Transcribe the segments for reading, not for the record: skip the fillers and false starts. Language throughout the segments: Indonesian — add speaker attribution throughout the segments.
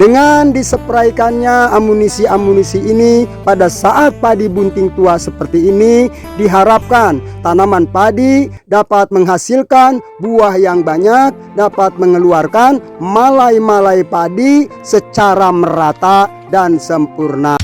Speaker 1: Dengan disepraikannya amunisi-amunisi ini pada saat padi bunting tua seperti ini, diharapkan tanaman padi dapat menghasilkan buah yang banyak, dapat mengeluarkan malai-malai padi secara merata dan sempurna.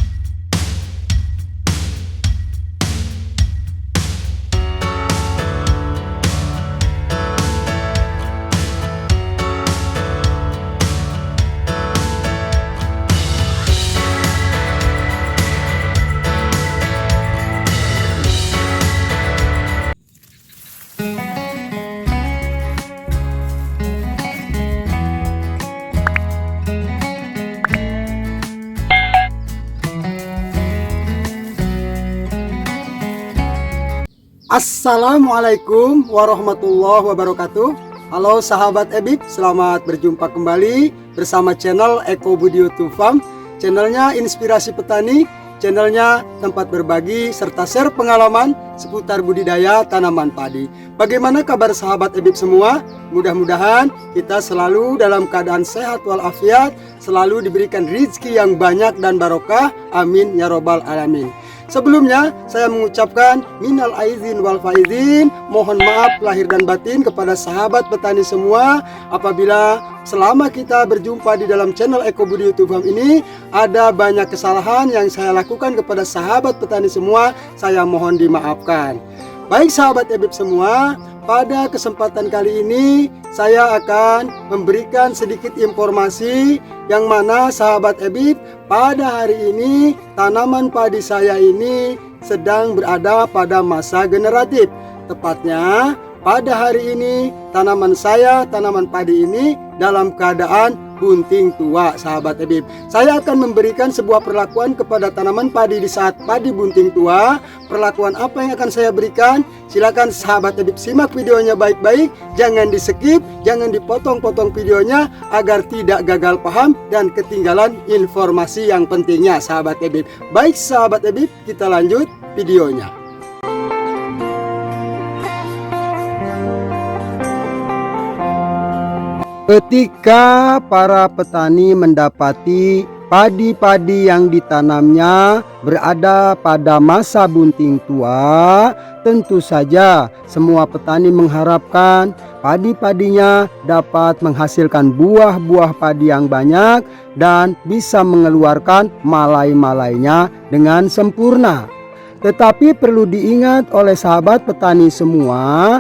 Speaker 1: Assalamualaikum warahmatullahi wabarakatuh. Halo sahabat EBIB, selamat berjumpa kembali bersama channel Eko Budi YouTube Farm. Channelnya inspirasi petani, channelnya tempat berbagi serta share pengalaman seputar budidaya tanaman padi. Bagaimana kabar sahabat EBIB semua? Mudah-mudahan kita selalu dalam keadaan sehat walafiat, selalu diberikan rezeki yang banyak dan barokah. Amin ya robbal alamin. Sebelumnya saya mengucapkan minal aizin wal faizin, mohon maaf lahir dan batin kepada sahabat petani semua apabila selama kita berjumpa di dalam channel Eko Budi YouTube Farm ini ada banyak kesalahan yang saya lakukan kepada sahabat petani semua, saya mohon dimaafkan. Baik sahabat EBIB semua, pada kesempatan kali ini saya akan memberikan sedikit informasi yang mana sahabat EBIB, pada hari ini tanaman padi saya ini sedang berada pada masa generatif. Tepatnya pada hari ini tanaman padi ini dalam keadaan bunting tua sahabat EBIB. Saya akan memberikan sebuah perlakuan kepada tanaman padi di saat padi bunting tua. Perlakuan apa yang akan saya berikan? Silakan sahabat EBIB simak videonya baik-baik, jangan di skip, jangan dipotong-potong videonya agar tidak gagal paham dan ketinggalan informasi yang pentingnya sahabat EBIB. Baik sahabat EBIB, kita lanjut videonya. Ketika para petani mendapati padi-padi yang ditanamnya berada pada masa bunting tua, tentu saja semua petani mengharapkan padi-padinya dapat menghasilkan buah-buah padi yang banyak dan bisa mengeluarkan malai-malainya dengan sempurna. Tetapi perlu diingat oleh sahabat petani semua,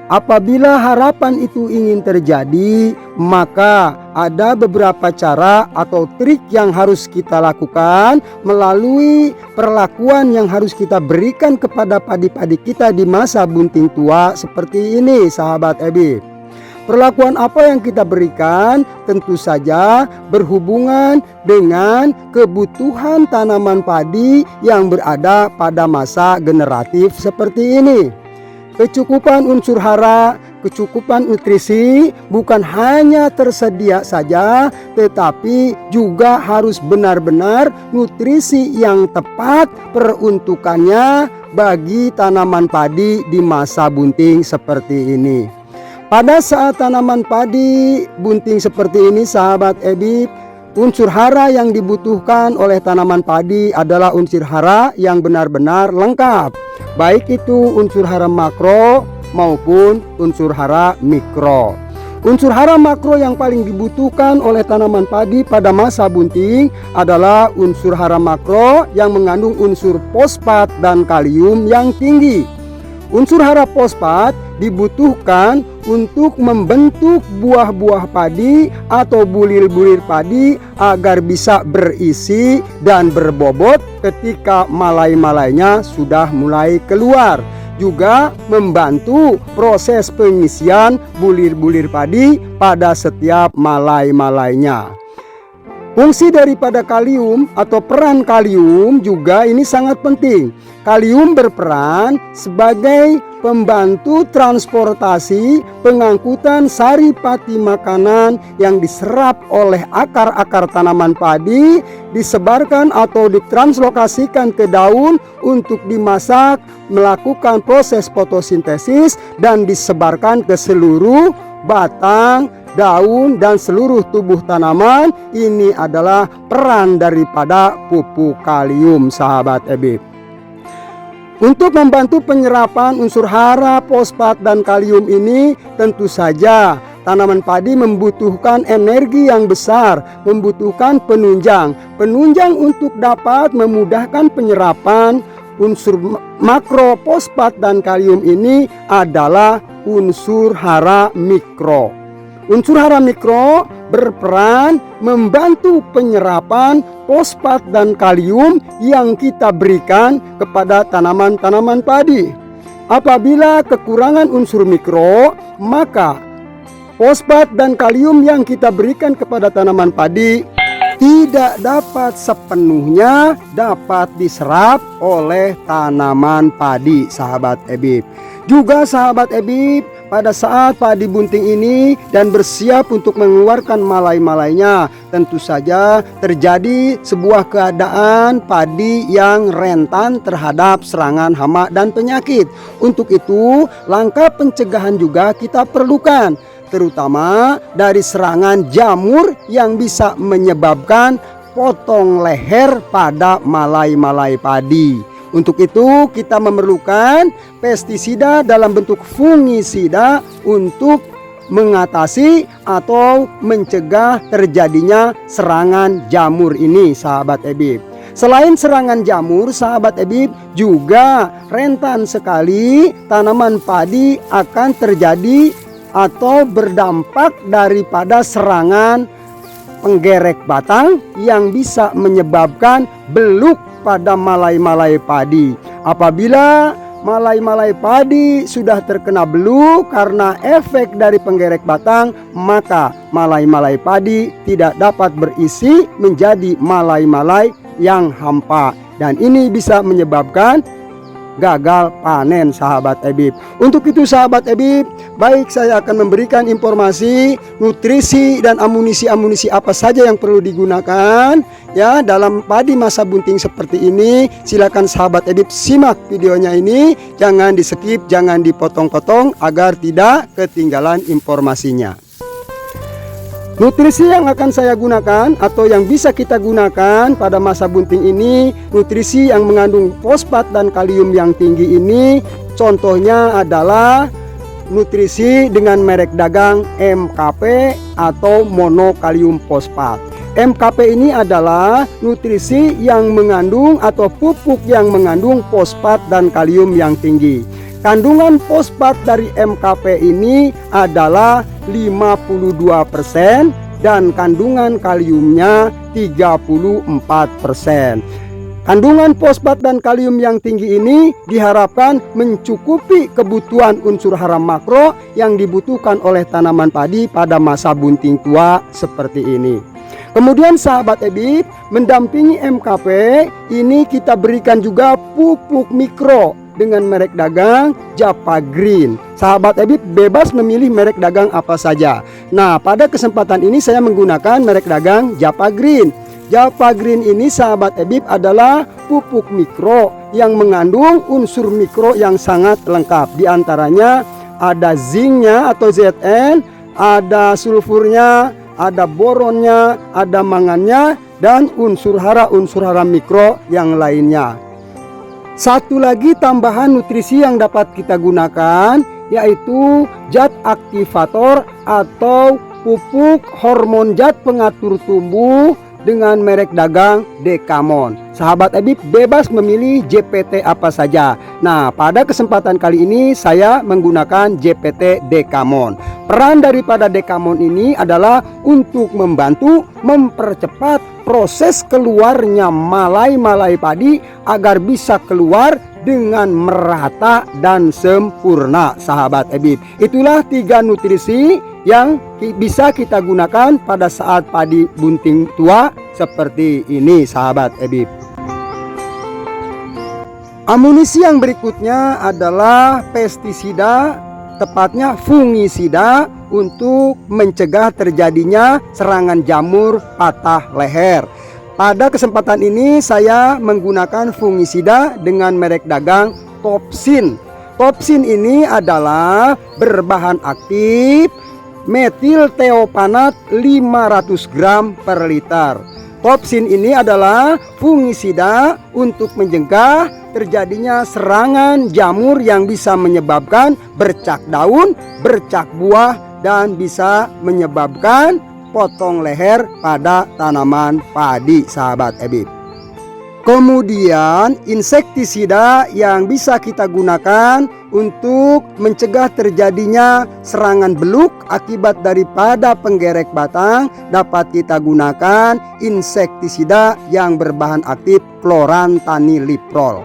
Speaker 1: apabila harapan itu ingin terjadi, maka ada beberapa cara atau trik yang harus kita lakukan melalui perlakuan yang harus kita berikan kepada padi-padi kita di masa bunting tua seperti ini sahabat EBIB. Perlakuan apa yang kita berikan tentu saja berhubungan dengan kebutuhan tanaman padi yang berada pada masa generatif seperti ini. Kecukupan unsur hara, kecukupan nutrisi bukan hanya tersedia saja, tetapi juga harus benar-benar nutrisi yang tepat peruntukannya bagi tanaman padi di masa bunting seperti ini. Pada saat tanaman padi bunting seperti ini sahabat EBIB, unsur hara yang dibutuhkan oleh tanaman padi adalah unsur hara yang benar-benar lengkap, baik itu unsur hara makro maupun unsur hara mikro. Unsur hara makro yang paling dibutuhkan oleh tanaman padi pada masa bunting adalah unsur hara makro yang mengandung unsur fosfat dan kalium yang tinggi. Unsur hara fosfat dibutuhkan untuk membentuk buah-buah padi atau bulir-bulir padi agar bisa berisi dan berbobot ketika malai-malainya sudah mulai keluar. Juga membantu proses pengisian bulir-bulir padi pada setiap malai-malainya. Fungsi daripada kalium atau peran kalium juga ini sangat penting. Kalium berperan sebagai pembantu transportasi pengangkutan saripati makanan yang diserap oleh akar-akar tanaman padi, disebarkan atau ditranslokasikan ke daun untuk dimasak, melakukan proses fotosintesis dan disebarkan ke seluruh batang daun, dan seluruh tubuh tanaman. Ini adalah peran daripada pupuk kalium, sahabat EBIB. Untuk membantu penyerapan unsur hara, fosfat, dan kalium ini, tentu saja tanaman padi membutuhkan energi yang besar, membutuhkan penunjang. Penunjang untuk dapat memudahkan penyerapan unsur makro, fosfat, dan kalium ini adalah unsur hara mikro. Unsur hara mikro berperan membantu penyerapan fosfat dan kalium yang kita berikan kepada tanaman-tanaman padi. Apabila kekurangan unsur mikro, maka fosfat dan kalium yang kita berikan kepada tanaman padi tidak dapat sepenuhnya dapat diserap oleh tanaman padi, sahabat EBIB. Juga sahabat EBIB, pada saat padi bunting ini dan bersiap untuk mengeluarkan malai-malainya, tentu saja terjadi sebuah keadaan padi yang rentan terhadap serangan hama dan penyakit. Untuk itu, langkah pencegahan juga kita perlukan, terutama dari serangan jamur yang bisa menyebabkan potong leher pada malai-malai padi. Untuk itu kita memerlukan pestisida dalam bentuk fungisida untuk mengatasi atau mencegah terjadinya serangan jamur ini, sahabat EBIB. Selain serangan jamur, sahabat EBIB, juga rentan sekali tanaman padi akan terjadi atau berdampak daripada serangan penggerek batang yang bisa menyebabkan beluk pada malai-malai padi. Apabila malai-malai padi sudah terkena beluk karena efek dari penggerek batang, maka malai-malai padi tidak dapat berisi menjadi malai-malai yang hampa, dan ini bisa menyebabkan gagal panen, sahabat EBIB. Untuk itu sahabat EBIB, baik saya akan memberikan informasi nutrisi dan amunisi-amunisi apa saja yang perlu digunakan ya dalam padi masa bunting seperti ini. Silakan sahabat EBIB simak videonya ini, jangan di skip, jangan dipotong-potong agar tidak ketinggalan informasinya. Nutrisi yang akan saya gunakan atau yang bisa kita gunakan pada masa bunting ini, nutrisi yang mengandung fosfat dan kalium yang tinggi ini, contohnya adalah nutrisi dengan merek dagang MKP atau monokalium fosfat. MKP ini adalah nutrisi yang mengandung atau pupuk yang mengandung fosfat dan kalium yang tinggi. Kandungan fosfat dari MKP ini adalah 52% dan kandungan kaliumnya 34%. Kandungan fosfat dan kalium yang tinggi ini diharapkan mencukupi kebutuhan unsur hara makro yang dibutuhkan oleh tanaman padi pada masa bunting tua seperti ini. Kemudian sahabat EBIB, mendampingi MKP ini kita berikan juga pupuk mikro dengan merek dagang Japa Green. Sahabat EBIB bebas memilih merek dagang apa saja. Nah, pada kesempatan ini saya menggunakan merek dagang Japa Green. Japa Green ini sahabat EBIB adalah pupuk mikro yang mengandung unsur mikro yang sangat lengkap. Di antaranya ada zincnya atau Zn, ada sulfurnya, ada boronnya, ada mangannya, dan unsur hara mikro yang lainnya. Satu lagi tambahan nutrisi yang dapat kita gunakan yaitu zat aktivator atau pupuk hormon zat pengatur tumbuh dengan merek dagang Dekamon. Sahabat EBIB bebas memilih JPT apa saja. Nah, pada kesempatan kali ini saya menggunakan JPT Dekamon. Peran daripada Dekamon ini adalah untuk membantu mempercepat proses keluarnya malai-malai padi agar bisa keluar dengan merata dan sempurna, sahabat EBIB. Itulah 3 nutrisi yang bisa kita gunakan pada saat padi bunting tua seperti ini, sahabat EBIB. Amunisi yang berikutnya adalah pestisida, tepatnya fungisida untuk mencegah terjadinya serangan jamur patah leher. Pada kesempatan ini saya menggunakan fungisida dengan merek dagang Topsin. Topsin ini adalah berbahan aktif metil teopanat 500 gram per liter. Topsin ini adalah fungisida untuk mencegah terjadinya serangan jamur yang bisa menyebabkan bercak daun, bercak buah, dan bisa menyebabkan potong leher pada tanaman padi, sahabat EBIB. Kemudian insektisida yang bisa kita gunakan untuk mencegah terjadinya serangan beluk akibat daripada penggerek batang, dapat kita gunakan insektisida yang berbahan aktif chlorantraniliprol.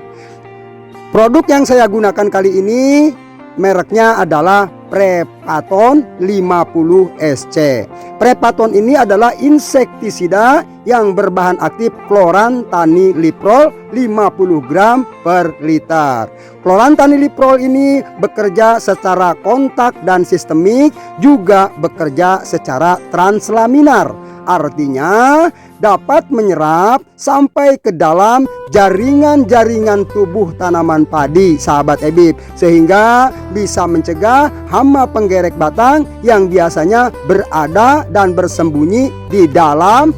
Speaker 1: Produk yang saya gunakan kali ini mereknya adalah Prepaton 50 SC. Prepaton ini adalah insektisida yang berbahan aktif chlorantraniliprol 50 gram per liter. Chlorantraniliprol ini bekerja secara kontak dan sistemik, juga bekerja secara translaminar. Artinya dapat menyerap sampai ke dalam jaringan-jaringan tubuh tanaman padi, sahabat EBIB, sehingga bisa mencegah hama penggerek batang yang biasanya berada dan bersembunyi di dalam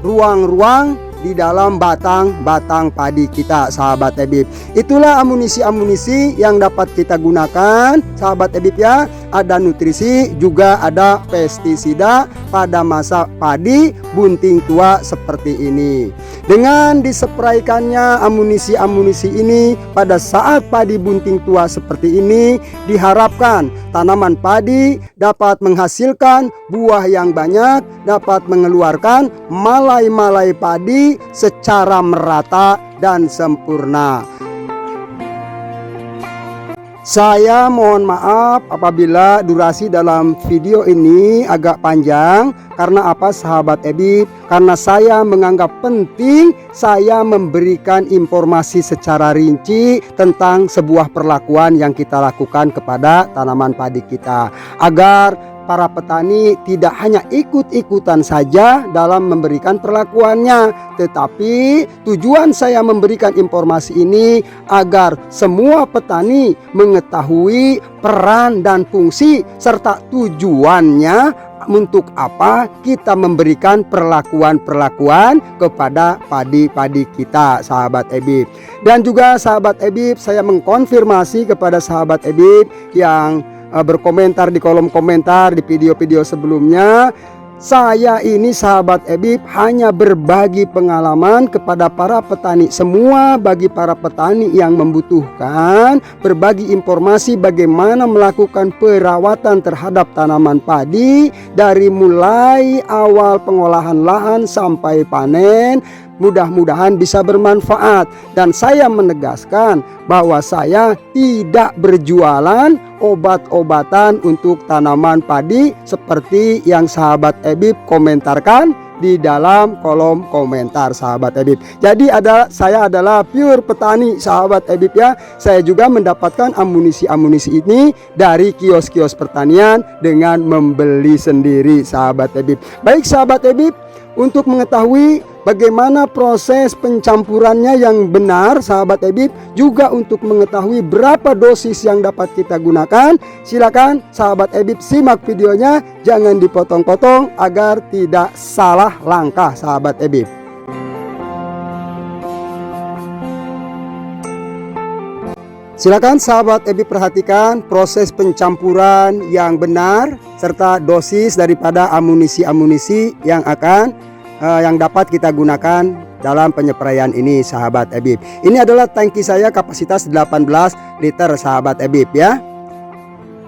Speaker 1: ruang-ruang di dalam batang-batang padi kita, sahabat EBIB. Itulah amunisi-amunisi yang dapat kita gunakan, sahabat EBIB ya. Ada nutrisi, juga ada pestisida pada masa padi bunting tua seperti ini. Dengan disepraikannya amunisi-amunisi ini pada saat padi bunting tua seperti ini, diharapkan tanaman padi dapat menghasilkan buah yang banyak, dapat mengeluarkan malai-malai padi secara merata dan sempurna. Saya mohon maaf apabila durasi dalam video ini agak panjang. Karena apa, sahabat EBIB? Karena saya menganggap penting saya memberikan informasi secara rinci tentang sebuah perlakuan yang kita lakukan kepada tanaman padi kita, agar para petani tidak hanya ikut-ikutan saja dalam memberikan perlakuannya, tetapi tujuan saya memberikan informasi ini agar semua petani mengetahui peran dan fungsi serta tujuannya untuk apa kita memberikan perlakuan-perlakuan kepada padi-padi kita, sahabat EBIB. Dan juga sahabat EBIB, saya mengkonfirmasi kepada sahabat EBIB yang berkomentar di kolom komentar di video-video sebelumnya. Saya ini, sahabat EBIB, hanya berbagi pengalaman kepada para petani semua, bagi para petani yang membutuhkan, berbagi informasi bagaimana melakukan perawatan terhadap tanaman padi dari mulai awal pengolahan lahan sampai panen. Mudah-mudahan bisa bermanfaat, dan saya menegaskan bahwa saya tidak berjualan obat-obatan untuk tanaman padi seperti yang sahabat EBIB komentarkan di dalam kolom komentar, sahabat EBIB. Jadi saya adalah pure petani, sahabat EBIB ya. Saya juga mendapatkan amunisi-amunisi ini dari kios-kios pertanian dengan membeli sendiri, sahabat EBIB. Baik sahabat EBIB, untuk mengetahui bagaimana proses pencampurannya yang benar, sahabat EBIB, juga untuk mengetahui berapa dosis yang dapat kita gunakan, silakan sahabat EBIB simak videonya, jangan dipotong-potong agar tidak salah langkah, sahabat EBIB. Silakan sahabat EBIB perhatikan proses pencampuran yang benar serta dosis daripada amunisi-amunisi yang dapat kita gunakan dalam penyepraian ini, sahabat EBIB. Ini adalah tangki saya kapasitas 18 liter, sahabat EBIB ya.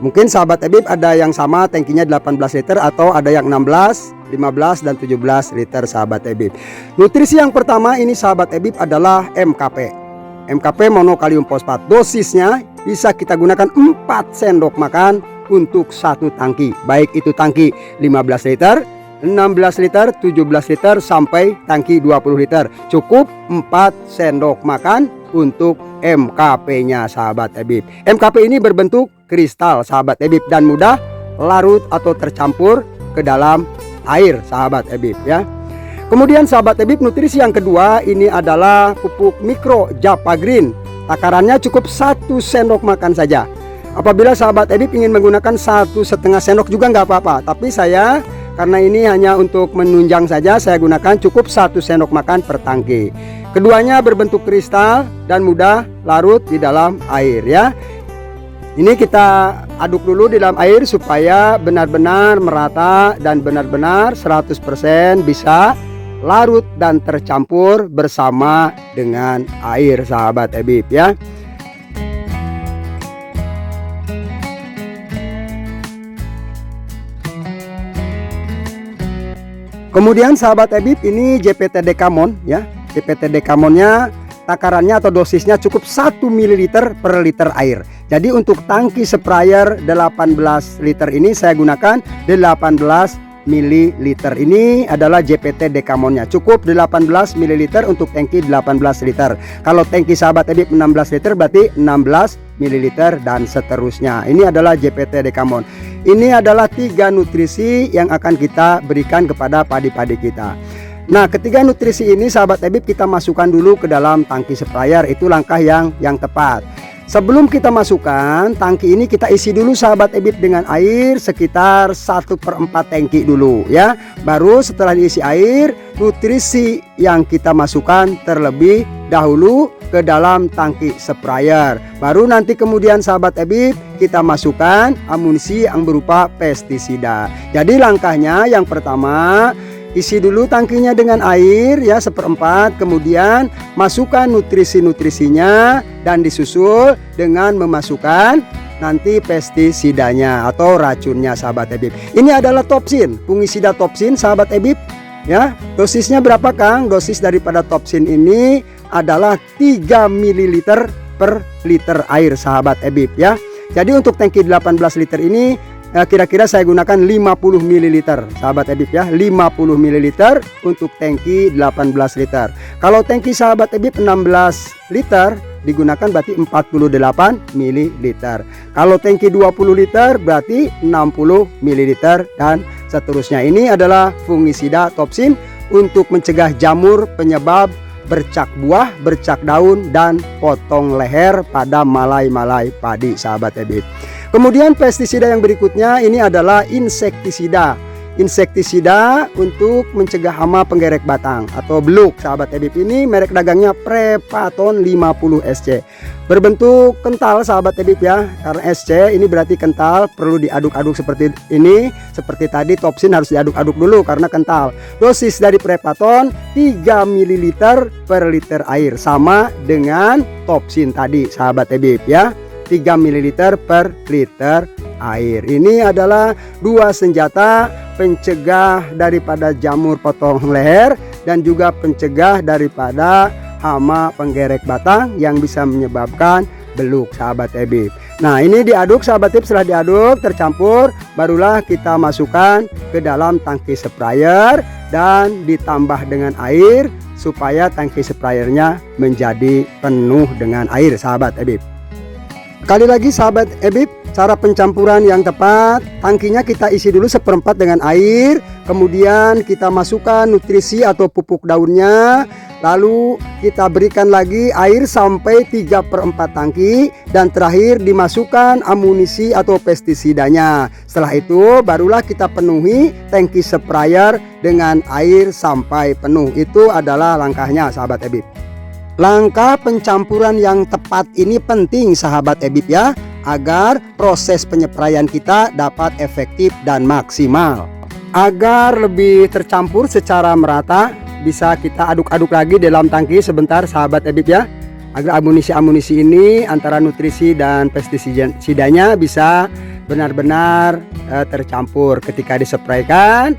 Speaker 1: Mungkin sahabat EBIB ada yang sama tangkinya 18 liter atau ada yang 16, 15 dan 17 liter, sahabat EBIB. Nutrisi yang pertama ini, sahabat EBIB, adalah MKP. MKP monokalium fosfat. Dosisnya bisa kita gunakan 4 sendok makan untuk satu tangki, baik itu tangki 15 liter, 16 liter, 17 liter sampai tangki 20 liter. Cukup 4 sendok makan untuk MKP-nya, sahabat EBIB. MKP ini berbentuk kristal, sahabat EBIB, dan mudah larut atau tercampur ke dalam air, sahabat EBIB ya. Kemudian sahabat EBIB, nutrisi yang kedua ini adalah pupuk mikro Japa Green. Takarannya cukup 1 sendok makan saja. Apabila sahabat Ebib ingin menggunakan 1,5 sendok juga nggak apa-apa, tapi saya karena ini hanya untuk menunjang saja, saya gunakan cukup 1 sendok makan per tangki. Keduanya berbentuk kristal dan mudah larut di dalam air ya. Ini kita aduk dulu di dalam air supaya benar-benar merata dan benar-benar 100% bisa larut dan tercampur bersama dengan air sahabat Ebib ya. Kemudian sahabat Ebib, ini JPT Decamon ya. JPT Decamonnya takarannya atau dosisnya cukup 1 ml per liter air. Jadi untuk tangki sprayer 18 liter ini saya gunakan 18 ml. Ini adalah JPT Decamonnya, cukup 18 ml untuk tangki 18 liter. Kalau tangki sahabat Ebib 16 liter berarti 16 ml dan seterusnya. Ini adalah JPT Decamon. Ini adalah 3 nutrisi yang akan kita berikan kepada padi-padi kita. Nah, ketiga nutrisi ini sahabat Ebib kita masukkan dulu ke dalam tangki sprayer. Itu langkah yang tepat. Sebelum kita masukkan tangki ini, kita isi dulu sahabat Ebib dengan air sekitar 1/4 tangki dulu ya. Baru setelah diisi air, nutrisi yang kita masukkan terlebih dahulu ke dalam tangki sprayer. Baru nanti kemudian sahabat Ebib kita masukkan amunisi yang berupa pestisida. Jadi langkahnya yang pertama, isi dulu tangkinya dengan air ya 1/4, kemudian masukkan nutrisi-nutrisinya dan disusul dengan memasukkan nanti pestisidanya atau racunnya sahabat Ebib. Ini adalah Topsin, fungisida Topsin sahabat Ebib ya. Dosisnya berapa Kang? Dosis daripada Topsin ini adalah 3 ml per liter air sahabat Ebib ya. Jadi untuk tangki 18 liter ini kira-kira saya gunakan 50 ml sahabat Ebib ya, 50 ml untuk tangki 18 liter. Kalau tangki sahabat Ebib 16 liter digunakan berarti 48 ml. Kalau tangki 20 liter berarti 60 ml dan seterusnya. Ini adalah fungisida Topsin untuk mencegah jamur penyebab bercak buah, bercak daun dan potong leher pada malai-malai padi sahabat Ebib. Kemudian pestisida yang berikutnya ini adalah insektisida. Insektisida untuk mencegah hama penggerek batang atau beluk sahabat Ebib. Ini merek dagangnya Prepaton 50 SC. Berbentuk kental sahabat Ebib ya. Karena SC ini berarti kental, perlu diaduk-aduk seperti ini. Seperti tadi Topsin harus diaduk-aduk dulu karena kental. Dosis dari Prepaton 3 ml per liter air, sama dengan Topsin tadi sahabat Ebib ya. 3 ml per liter air. Ini adalah 2 senjata pencegah daripada jamur potong leher dan juga pencegah daripada hama penggerek batang yang bisa menyebabkan beluk sahabat Ebib. Nah, ini diaduk sahabat Ebib. Setelah diaduk tercampur, barulah kita masukkan ke dalam tangki sprayer dan ditambah dengan air supaya tangki sprayernya menjadi penuh dengan air sahabat Ebib. Sekali lagi sahabat Ebib, cara pencampuran yang tepat, tangkinya kita isi dulu 1/4 dengan air, kemudian kita masukkan nutrisi atau pupuk daunnya, lalu kita berikan lagi air sampai 3/4 tangki, dan terakhir dimasukkan amunisi atau pestisidanya. Setelah itu barulah kita penuhi tangki sprayer dengan air sampai penuh. Itu adalah langkahnya sahabat Ebib. Langkah pencampuran yang tepat ini penting sahabat Ebib ya, agar proses penyepraian kita dapat efektif dan maksimal. Agar lebih tercampur secara merata, bisa kita aduk-aduk lagi dalam tangki sebentar sahabat Ebib ya, agar amunisi-amunisi ini antara nutrisi dan pestisidanya bisa benar-benar tercampur. Ketika disepraikan,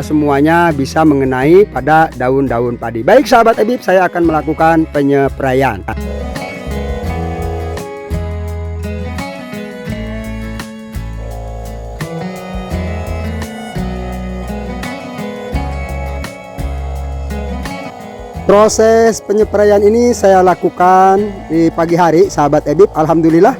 Speaker 1: semuanya bisa mengenai pada daun-daun padi. Baik sahabat Ebib, saya akan melakukan penyepraian. Proses penyepraian ini saya lakukan di pagi hari sahabat Ebib. Alhamdulillah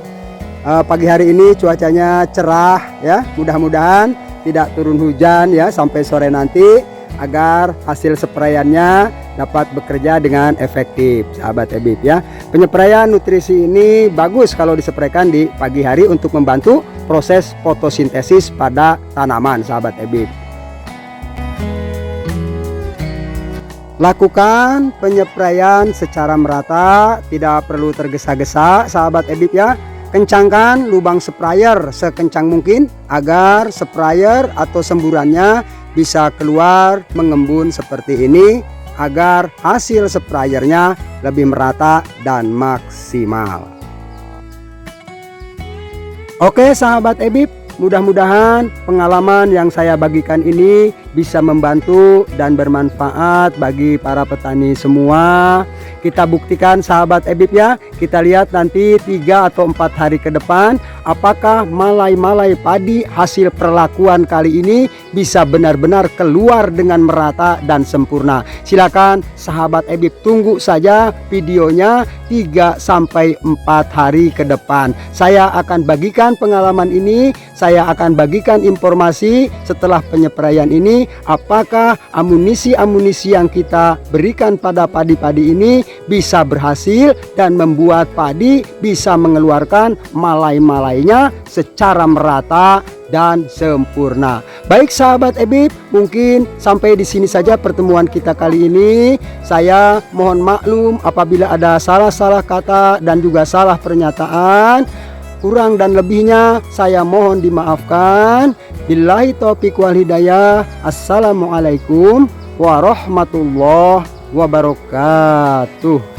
Speaker 1: pagi hari ini cuacanya cerah ya, mudah-mudahan tidak turun hujan ya sampai sore nanti. agar hasil sprayannya dapat bekerja dengan efektif, sahabat Ebib ya. Penyepraian nutrisi ini bagus kalau dispraikan di pagi hari untuk membantu proses fotosintesis pada tanaman, sahabat Ebib. Lakukan penyepraian secara merata, tidak perlu tergesa-gesa, sahabat Ebib ya. Kencangkan lubang sprayer sekencang mungkin agar sprayer atau semburannya bisa keluar mengembun seperti ini, agar hasil sprayernya lebih merata dan maksimal. Oke sahabat Ebib, mudah-mudahan pengalaman yang saya bagikan ini bisa membantu dan bermanfaat bagi para petani semua. Kita buktikan sahabat Ebib ya. Kita lihat nanti 3 atau 4 hari ke depan apakah malai-malai padi hasil perlakuan kali ini bisa benar-benar keluar dengan merata dan sempurna. Silakan sahabat Ebib tunggu saja videonya 3 sampai 4 hari ke depan. Saya akan bagikan pengalaman ini, saya akan bagikan informasi setelah penyepraian ini, apakah amunisi-amunisi yang kita berikan pada padi-padi ini bisa berhasil dan membuat padi bisa mengeluarkan malai-malainya secara merata dan sempurna. Baik sahabat Ebib, mungkin sampai di sini saja pertemuan kita kali ini. Saya mohon maklum apabila ada salah-salah kata dan juga salah pernyataan. Kurang dan lebihnya saya mohon dimaafkan. Billahi taufiq wal hidayah. Assalamualaikum warahmatullahi wabarakatuh.